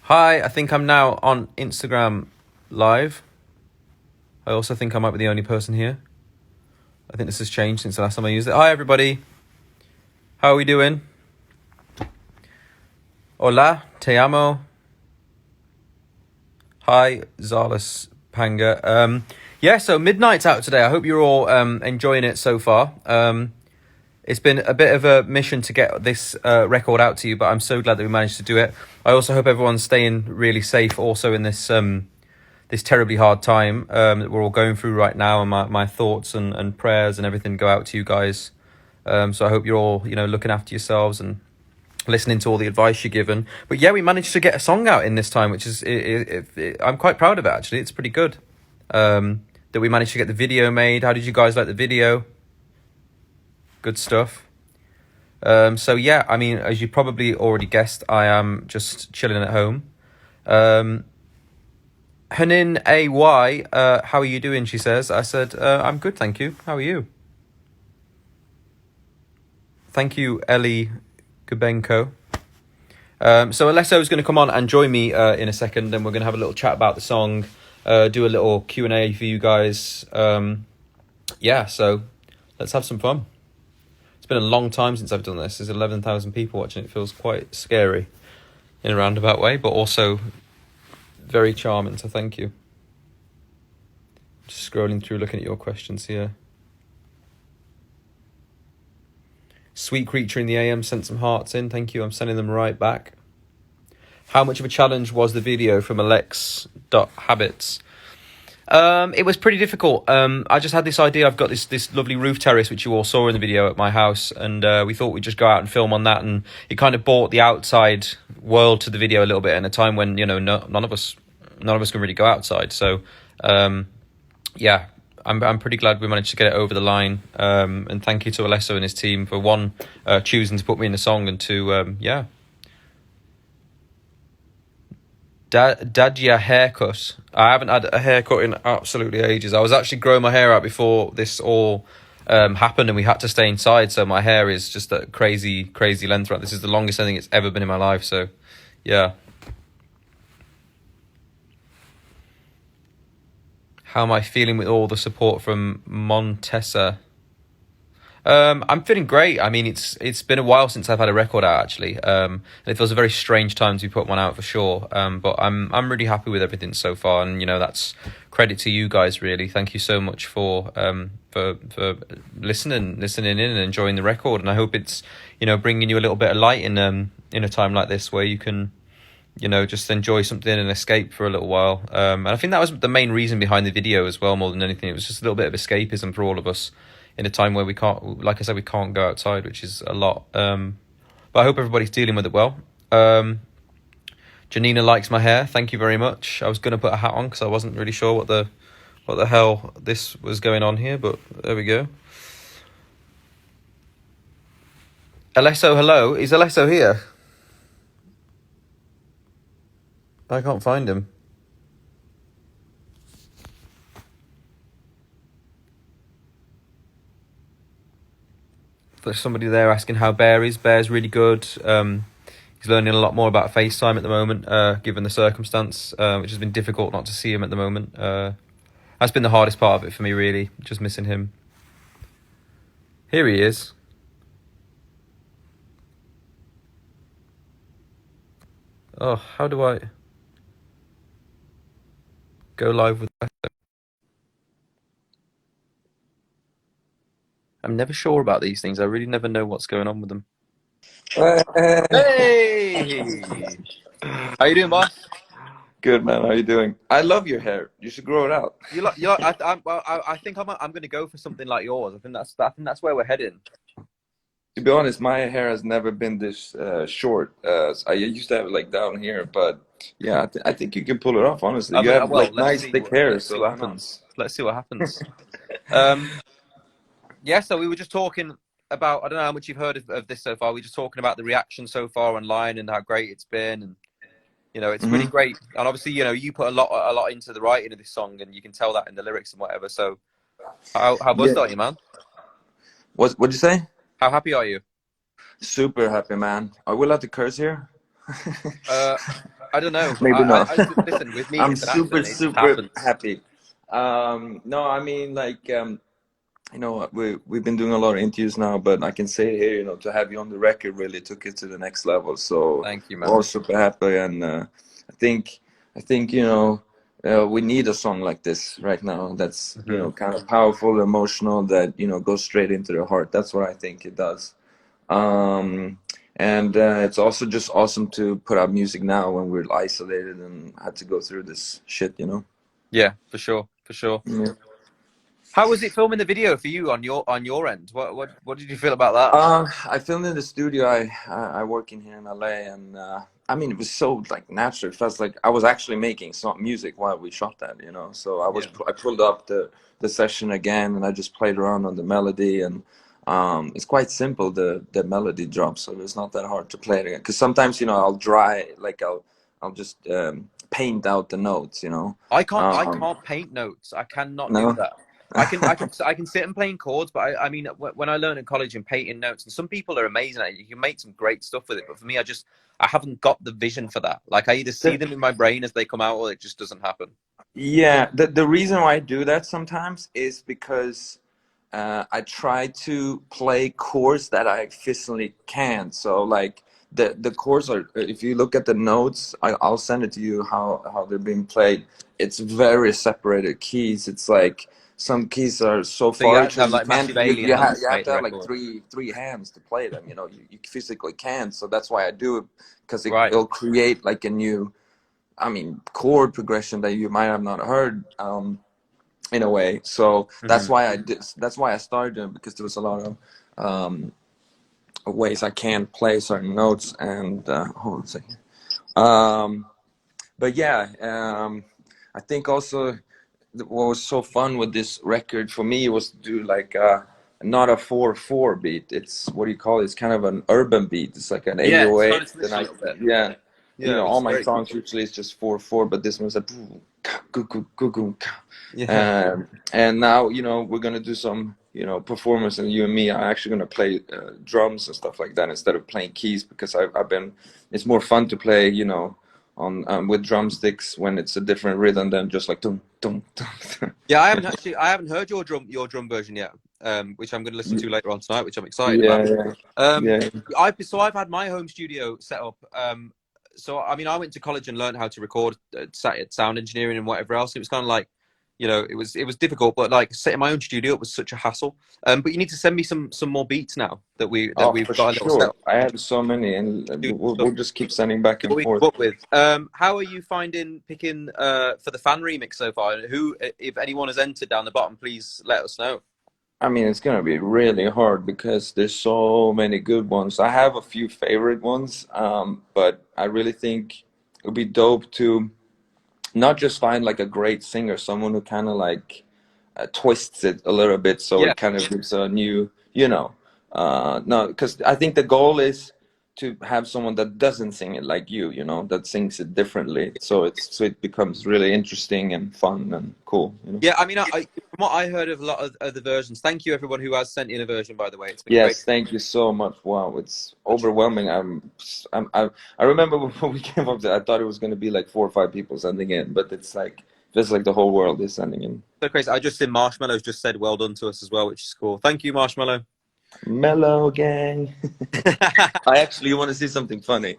Hi, I think I'm now on Instagram Live. I also think I might be the only person here. I think this has changed since the last time I used it. Hi, everybody. How are we doing? Hola, te amo. Hi, Zalas Panga. Yeah, so Midnight's out today. I hope you're all enjoying it so far. It's been a bit of a mission to get this record out to you, but I'm so glad that we managed to do it. I also hope everyone's staying really safe also in this this terribly hard time that we're all going through right now, and my thoughts and prayers and everything go out to you guys. So I hope you're all, looking after yourselves and listening to all the advice you're given. But yeah, we managed to get a song out in this time, which is, I'm quite proud of it, actually. It's pretty good that we managed to get the video made. How did you guys like the video? Good stuff. So yeah, I mean, as you probably already guessed, I am just chilling at home. Hanin AY, how are you doing? She says. I said, I'm good, thank you. How are you? Thank you, Ellie Gubenko. So Alesso is going to come on and join me in a second, and we're going to have a little chat about the song, do a little Q&A for you guys. Yeah, so let's have some fun. It's been a long time since I've done this. There's 11,000 people watching. It feels quite scary in a roundabout way, but also very charming, so thank you. Just scrolling through, looking at your questions here. Sweet Creature in the AM sent some hearts in. Thank you. I'm sending them right back. How much of a challenge was the video from Alex.habits? It was pretty difficult. I just had this idea. I've got this lovely roof terrace, which you all saw in the video at my house, and we thought we'd just go out and film on that, and it kind of brought the outside world to the video a little bit in a time when, none of us can really go outside. So, yeah, I'm pretty glad we managed to get it over the line. And thank you to Alesso and his team for one, choosing to put me in the song, and two, yeah. Dadya haircut. I haven't had a haircut in absolutely ages. I was actually growing my hair out before this all happened, and we had to stay inside, so my hair is just a crazy length. Right, this is the longest I think it's ever been in my life. So, yeah. How am I feeling with all the support from Montesa? I'm feeling great. I mean, it's been a while since I've had a record out, actually. And it feels a very strange time to put one out for sure. But I'm really happy with everything so far, and that's credit to you guys, really. Thank you so much for listening in and enjoying the record. And I hope it's bringing you a little bit of light in a time like this, where you can just enjoy something and escape for a little while. And I think that was the main reason behind the video as well, more than anything. It was just a little bit of escapism for all of us in a time where we can't, like I said, we can't go outside, which is a lot. But I hope everybody's dealing with it well. Janina likes my hair. Thank you very much. I was going to put a hat on because I wasn't really sure what the hell this was going on here, but there we go. Alesso, hello. Is Alesso here? I can't find him. There's somebody there asking how Bear is. Bear's really good. He's learning a lot more about FaceTime at the moment, given the circumstance, which has been difficult not to see him at the moment. That's been the hardest part of it for me, really, just missing him. Here he is. Oh, how do I go live with that? I'm never sure about these things. I really never know what's going on with them. Hey! How you doing, boss? Good, man. How you doing? I love your hair. You should grow it out. I think I'm going to go for something like yours. I think that's where we're heading. To be honest, my hair has never been this short. I used to have it like down here, but yeah, I think you can pull it off. Honestly, you have like nice thick hair, so why not? Let's see what happens. Yeah, so we were just talking about, I don't know how much you've heard of this so far. We were just talking about the reaction so far online and how great it's been, and it's really great. And obviously, you put a lot into the writing of this song, and you can tell that in the lyrics and whatever. So, how buzzed are you, man? What'd you say? How happy are you? Super happy, man. Are we allowed to curse here? I don't know. Maybe not. Listen, with me, I'm it's an super, accident. It just super happens. happy. No, I mean, like, you know, we've been doing a lot of interviews now, but I can say here, you know, to have you on the record really took it to the next level. So Thank you, we're man. all super happy, and I think, you know, we need a song like this right now. That's, you know, kind of powerful, emotional, that, you know, goes straight into the heart. That's what I think it does. Um, and it's also just awesome to put out music now when we're isolated and had to go through this shit, you know. Yeah, for sure, for sure. Yeah. How was it filming the video for you on your end? What did you feel about that? I filmed in the studio. I work in here in LA, and I mean, it was so like natural. It felt like I was actually making some music while we shot that, you know. So Yeah. I pulled up the session again, and I just played around on the melody, and it's quite simple. The melody drop, so it's not that hard to play it again. Because sometimes, you know, I'll just paint out the notes, you know. I Um, can't paint notes. I cannot do no. that. I can sit and playing chords, but I mean, when I learned in college and painting notes, and some people are amazing at it, you can make some great stuff with it. But for me, I haven't got the vision for that. Like I either see them in my brain as they come out, or it just doesn't happen. Yeah, the reason why I do that sometimes is because I try to play chords that I physically can. So like the chords are, if you look at the notes, I'll send it to you how they're being played. It's very separated keys. It's like some keys are so So you far have to each other have you like can't massive alien hands you to have make to the have like record. three hands to play them. You know, you physically can't. So that's why I do it, because Right. it'll create like a new, I mean, chord progression that you might have not heard, in a way. So that's Hmm. why I did. That's why I started doing it, because there was a lot of ways I can play certain notes. And hold on a second. Um, but yeah, I think also what was so fun with this record for me was to do like not a 4/4 beat. It's, what do you call it? It's kind of an urban beat. It's like an Yeah, it's 808. kind of Then switched a I, little bit. yeah, you Yeah, know, which all is my very cool. songs usually is just 4/4, but this one's a Yeah. and now, you know, we're gonna do some, you know, performance, and you and me are actually gonna play drums and stuff like that instead of playing keys, because I've been, it's more fun to play, you know, on with drumsticks when it's a different rhythm than just like dum dum dum. Yeah, I haven't heard your drum version yet, which I'm going to listen to later on tonight, which I'm excited about. Yeah, yeah, Um, yeah. I've had my home studio set up. So I mean, I went to college and learned how to record sound engineering and whatever else. It was kind of like, you know, it was difficult, but like setting my own studio up was such a hassle. But you need to send me some more beats now that Oh, we've for got a little set sure. up. I have so many, and Do we'll just keep sending back what and we forth. come up with. How are you finding picking for the fan remix so far? Who, if anyone has entered down the bottom, please let us know. I mean, it's gonna be really hard because there's so many good ones. I have a few favorite ones, but I really think it would be dope to not just find like a great singer, someone who kind of like twists it a little bit, so Yeah. it kind of gives a new, you know, no, because I think the goal is to have someone that doesn't sing it like you know, that sings it differently, so it becomes really interesting and fun and cool, you know. Yeah, I mean, from what I heard of a lot of other versions, thank you everyone who has sent in a version, by the way. It's been great. Yes, thank you so much. Wow, it's overwhelming. I remember when we came up to, I thought it was going to be like 4 or 5 people sending in, but it's like feels like the whole world is sending in. So crazy. I just seen Marshmallow's just said well done to us as well, which is cool. Thank you, Marshmallow. Mellow gang. I actually want to see something funny.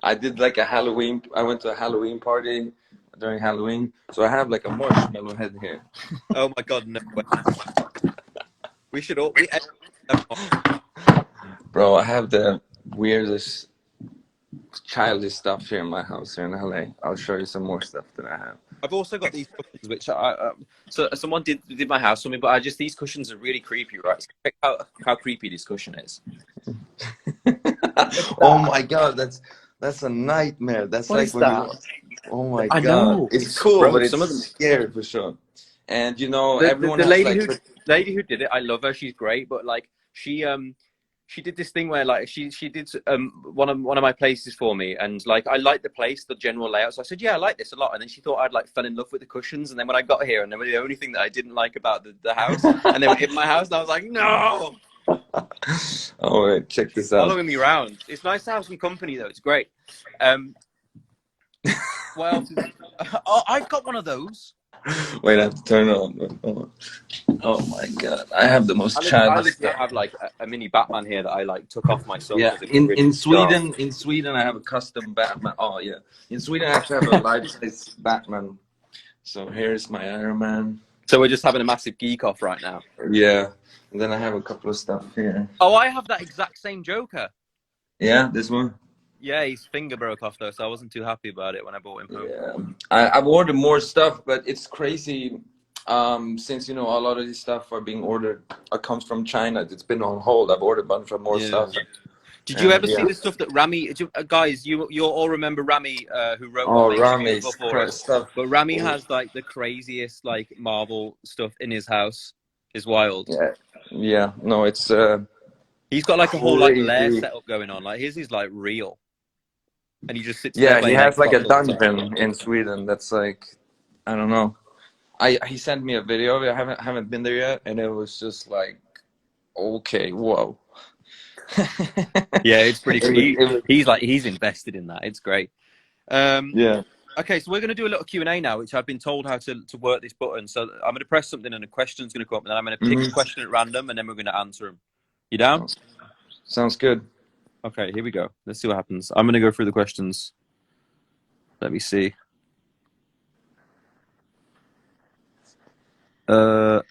I did like a Halloween. I went to a Halloween party during Halloween, so I have like a marshmallow head here. Oh my God, no way. We should all we. Bro, I have the weirdest childish stuff here in my house here in LA. I'll show you some more stuff that I have. I've also got these cushions, which so someone did my house for me, but I just these cushions are really creepy, right? So check how creepy this cushion is. Oh my God, that's a nightmare. That's What like is when that? you. Oh my I God, know it's it's cool, but bro. it's Some of them. scary for sure. And you know, The, everyone the has like. lady who did it, I love her. She's great, but like she did this thing where like she did one of my places for me, and like I liked the place, the general layout. So I said, yeah, I like this a lot. And then she thought I'd like fell in love with the cushions. And then when I got here, and they were the only thing that I didn't like about the house, and they were in my house, and I was like, no, Oh wait, check this out. following me around. It's nice to have some company though. It's great. Um, What else is? Oh, I've got one of those. Wait, I have to turn it on. Oh my god, I have the most I childish legit stuff. have like a mini Batman here that I like took off my son Yeah, because it was really sharp. In Sweden, I have a custom Batman. Oh yeah, in Sweden, I actually have a life-size Batman. So here's my Iron Man. So we're just having a massive geek off right now. Yeah, and then I have a couple of stuff here. Oh, I have that exact same Joker. Yeah, this one. Yeah, his finger broke off though, so I wasn't too happy about it when I brought him home. Yeah, I've ordered more stuff, but it's crazy. Since a lot of this stuff are being ordered, comes from China. It's been on hold. I've ordered a bunch of more Yeah. stuff. Did you And ever see yeah. the stuff that Rami? Guys, you all remember Rami, who wrote What Oh, Makes You Beautiful Rami's for us? stuff. But Rami has like the craziest like Marvel stuff in his house. It's wild. Yeah, yeah. No, it's He's got like a whole like lair crazy. setup going on. Like his is like real, and he just sits there Yeah, he playing has like a Xbox all the time. dungeon in Sweden that's like, I don't know. He sent me a video of it. I haven't been there yet, and it was just like, okay, whoa. Yeah, it's pretty cool. It was, He's invested in that. It's great. yeah. Okay, so we're going to do a little Q&A now, which I've been told how to work this button. So I'm going to press something and a question's going to come up, and then I'm going to pick a question at random, and then we're going to answer them. You down? Sounds good. Okay, here we go. Let's see what happens. I'm going to go through the questions. Let me see. Oh,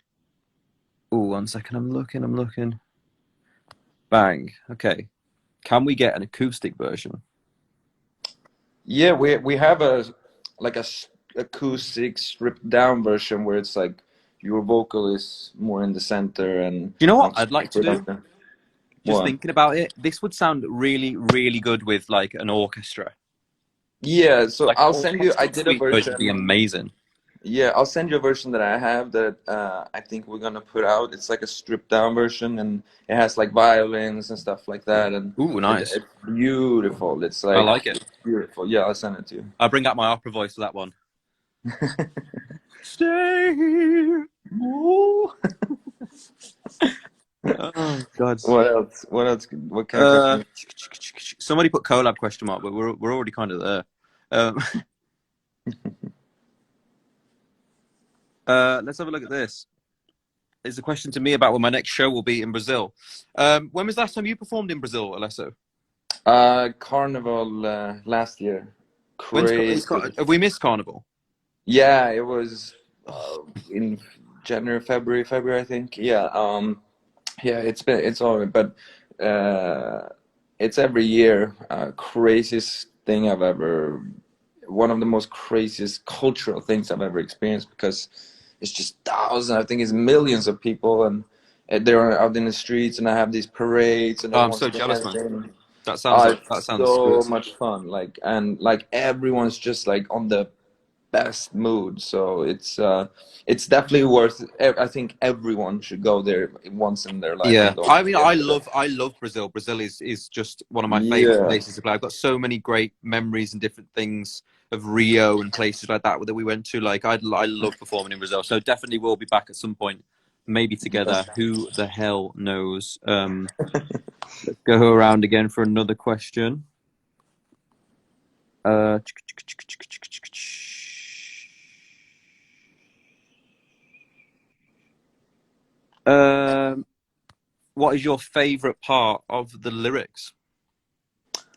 1 second. I'm looking. Bang. Okay. Can we get an acoustic version? Yeah, we have a acoustic stripped down version where it's like your vocal is more in the center and You know what not I'd like to super do? like that. Just What? thinking about it, this would sound really, really good with like an orchestra. Yeah, so Like I'll send you. I orchestral did a suite version would be version. amazing. Yeah, I'll send you a version that I have that I think we're gonna put out. It's like a stripped down version, and it has like violins and stuff like that, and Ooh, nice. it's beautiful. It's I like like it. beautiful. Yeah, I'll send it to you. I'll bring out my opera voice for that one. Stay here. Ooh. Oh God. What else? What else? What kind of question? Somebody put collab question mark, but we're already kind of there. Let's have a look at this. It's a question to me about when my next show will be in Brazil. When was the last time you performed in Brazil, Alesso? Carnival last year. Crazy. Have we missed Carnival? Yeah, it was in January, February, I think. Yeah. Yeah, it's all right, but it's every year. Craziest thing I've ever. One of the most craziest cultural things I've ever experienced because it's just thousands. I think it's millions of people, and they're out in the streets, and I have these parades, and Oh, I'm everyone's so jealous, man. dancing. That sounds It's good. so much fun. Like everyone's just like on the best mood. So it's definitely worth. I think everyone should go there once in their life Yeah, and go I mean, experience it. I love Brazil. Brazil is just one of my favorite Yeah, places to play. I've got so many great memories and different things of Rio and places like that we went to. Like I love performing in Brazil. So definitely we'll be back at some point, maybe together. Who the hell knows? Let's go around again for another question. What is your favorite part of the lyrics?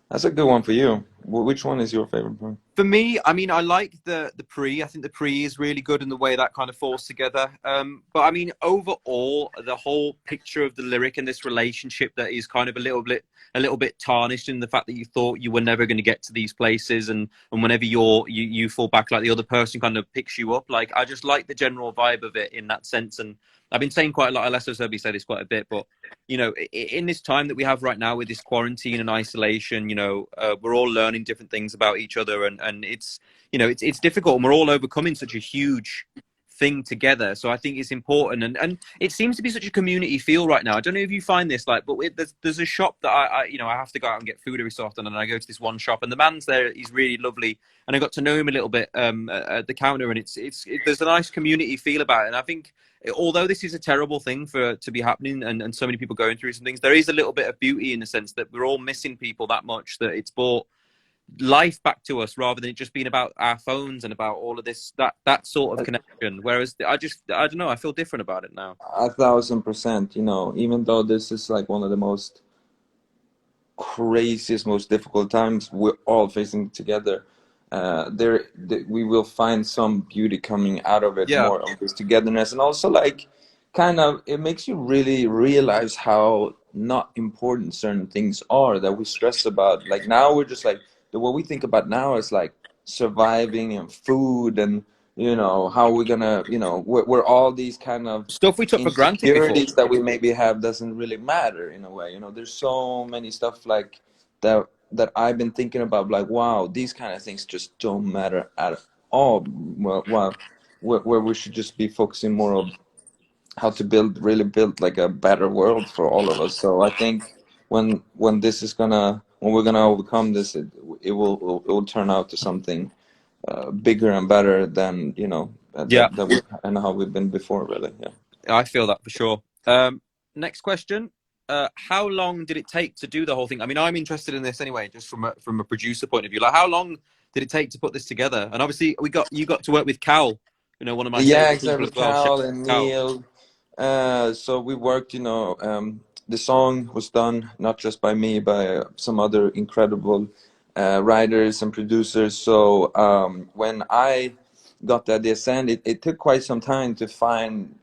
that's a good one for you. Which one is your favorite part? For me, I mean, I like the pre. I think the pre is really good in the way that kind of falls together. But I mean, overall, the whole picture of the lyric and this relationship that is kind of a little bit tarnished in the fact that you thought you were never going to get to these places, and whenever you fall back, like the other person kind of picks you up. Like I just like the general vibe of it in that sense. And I've been saying quite a lot. Alessio Serbi said this quite a bit, but you know, in this time that we have right now with this quarantine and isolation, you know, we're all learning different things about each other, and it's, you know, it's difficult, and we're all overcoming such a huge thing together. So I think it's important, and it seems to be such a community feel right now. I don't know if you find this, like, but there's a shop that I you know, I have to go out and get food every so often, and I go to this one shop, and the man's there, he's really lovely, and I got to know him a little bit at the counter, and there's a nice community feel about it, and I think, although this is a terrible thing to be happening, and so many people going through some things, there is a little bit of beauty in the sense that we're all missing people that much that it's brought life back to us rather than it just being about our phones and about all of this, that sort of connection. Whereas I don't know, I feel different about it now. 1,000%. You know, even though this is like one of the most craziest, most difficult times we're all facing together, we will find some beauty coming out of it, Yeah. more of this togetherness. And also, like, kind of, it makes you really realize how not important certain things are that we stress about. Like, now we're just like, what we think about now is like surviving and food, and you know, how we're gonna, you know, we're all these kind of Stuff we took for granted before. insecurities that we maybe have doesn't really matter in a way. You know, there's so many stuff like that I've been thinking about, like, wow, these kind of things just don't matter at all. Well, where we should just be focusing more on how to really build like a better world for all of us. So I think when this is when we're gonna overcome this, it will turn out to something bigger and better than, you know, Yeah, that we, and how we've been before, really. Yeah. I feel that for sure. Next question. How long did it take to do the whole thing? I mean, I'm interested in this anyway, just from a producer point of view. Like, how long did it take to put this together? And obviously, you got to work with Cal, you know, one of my Yeah, favorite people exactly. as well. Shout Cal out and to Cal. Neil. So we worked, you know, the song was done not just by me, by some other incredible writers and producers. So when I got the idea sent, it took quite some time to find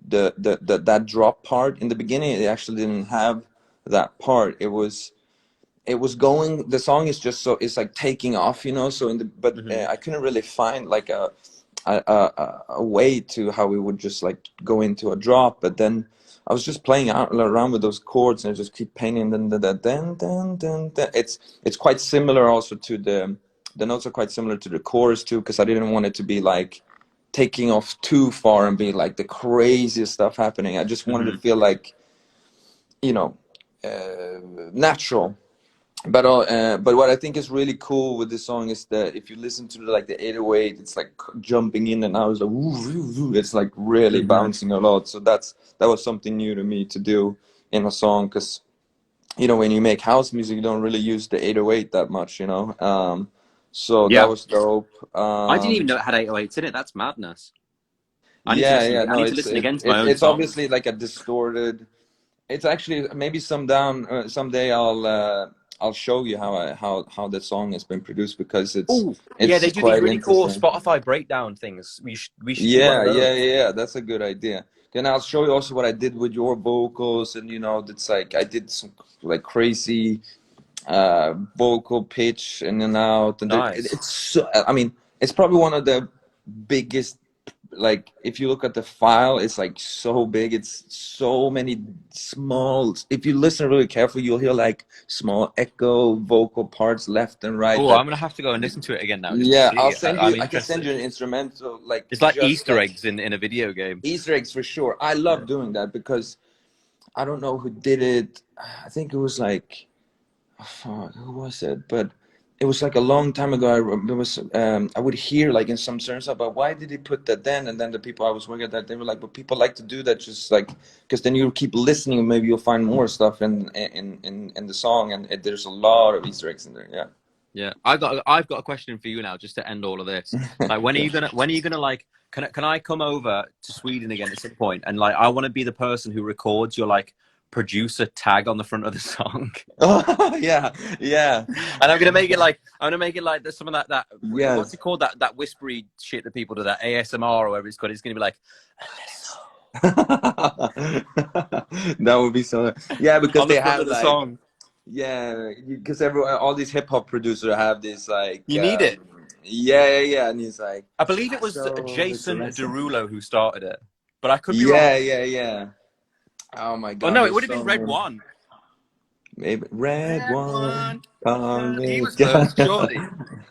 that drop part. In the beginning, it actually didn't have that part. It was going, the song is just, so it's like taking off, you know. So but I couldn't really find like a way to how we would just like go into a drop. But then I was just playing around with those chords, and I just keep painting then. It's quite similar also to the notes are quite similar to the chorus too, because I didn't want it to be like taking off too far and be like the craziest stuff happening. I just wanted to feel like, you know, natural. But what I think is really cool with this song is that if you listen to like the 808, it's like jumping in and out. It's like woo, woo, woo. It's like really bouncing a lot. So that was something new to me to do in a song, because, you know, when you make house music, you don't really use the 808 that much, you know. So that Yeah, was dope. I didn't even know it had 808s in it. That's madness. I need to Yeah, listen. yeah, I no, need to listen again to my own it's songs. obviously like a distorted. It's actually maybe someday I'll show you how the song has been produced, because Oh, yeah, it's they do these quite really cool interesting. Spotify breakdown things. We should do one of Yeah, yeah, those. yeah. That's a good idea. Then I'll show you also what I did with your vocals, and you know, it's like I did some like crazy vocal pitch in and out, and Nice. it's so, I mean, it's probably one of the biggest, like, if you look at the file, it's like so big. It's so many small, if you listen really carefully, you'll hear like small echo vocal parts left and right Oh, that, I'm gonna have to go and listen to it again now just to yeah, see. I'm I can send interested. you an instrumental, like It's like just Easter like eggs in a video game. Easter eggs for sure. I Yeah. love doing that, because I don't know who did it. I think it was like, oh, fuck, who was it? But it was like a long time ago. There was I would hear like in some certain stuff, but why did he put that then? And then the people I was working at, that they were like, but people like to do that, just like, because then you keep listening, and maybe you'll find more stuff in the song, and there's a lot of Easter eggs in there. Yeah. Yeah. I've got a question for you now, just to end all of this. Like, Okay. when are you gonna like can I come over to Sweden again at some point, and like I want to be the person who records your like producer tag on the front of the song. Oh, yeah, yeah, And I'm gonna make it like there's some of that what's yes. it called, that whispery shit that people do, that ASMR or whatever it's called. It's gonna be like That would be so, yeah, because on the they front have of the like, song. yeah, because everyone, all these hip hop producers have this like, You need it. yeah, yeah, yeah, and he's like, I believe it was so it's a Jason lesson. Derulo who started it, but I could be wrong. Yeah, yeah, yeah. Oh my Oh God, no, it there's would have so been Red many. One. Maybe Red Red One, One. call He me. was first, surely.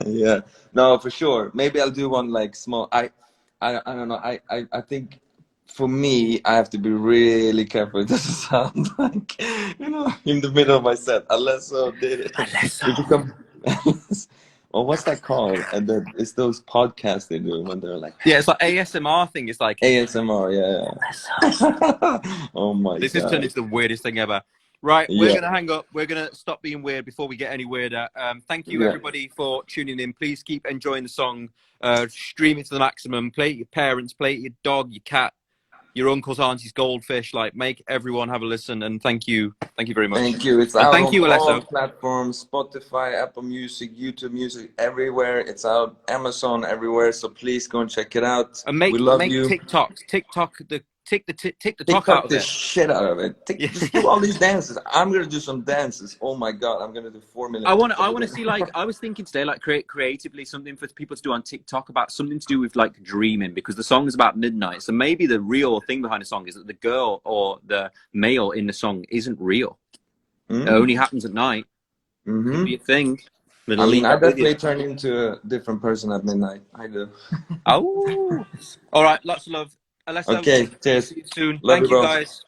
Yeah, no, for sure. Maybe I'll do one like small. I don't know. I think for me, I have to be really careful. It doesn't sound like, you know, in the middle of my set. Unless so did it. Alesso. It become. Well, what's that called? And then it's those podcasts they do when they're like Yeah, it's like ASMR thing. It's like ASMR. Yeah, Alesso. yeah. Oh my This has turned God. into the weirdest thing ever. Right, we're Yeah, going to hang up. We're going to stop being weird before we get any weirder. Thank you, yeah. everybody, for tuning in. Please keep enjoying the song. Stream it to the maximum. Play it to your parents. Play it to your dog, your cat, your uncle's, auntie's goldfish. Like, make everyone have a listen. And thank you. Thank you very much. Thank you. It's And out thank on you, all Alesso. platforms: Spotify, Apple Music, YouTube Music, everywhere. It's out, Amazon, everywhere. So please go and check it out. And We make love you. TikToks. Tick the talk out TikTok of the it. shit out of it. Yeah. Just do all these dances. I'm gonna do some dances. Oh my god, I'm gonna do 4 million I want TikTok to videos. see, like, I was thinking today, like, create creatively something for people to do on TikTok about something to do with like dreaming, because the song is about midnight. So maybe the real thing behind the song is that the girl or the male in the song isn't real. It only happens at night. Could be a thing. I'm I gonna mean, leave I that with you. definitely turn into a different person at midnight. I do. Oh, all right. Lots of love. Alesso, Okay, we'll cheers. see you soon. Love you, Thank you, bro. guys.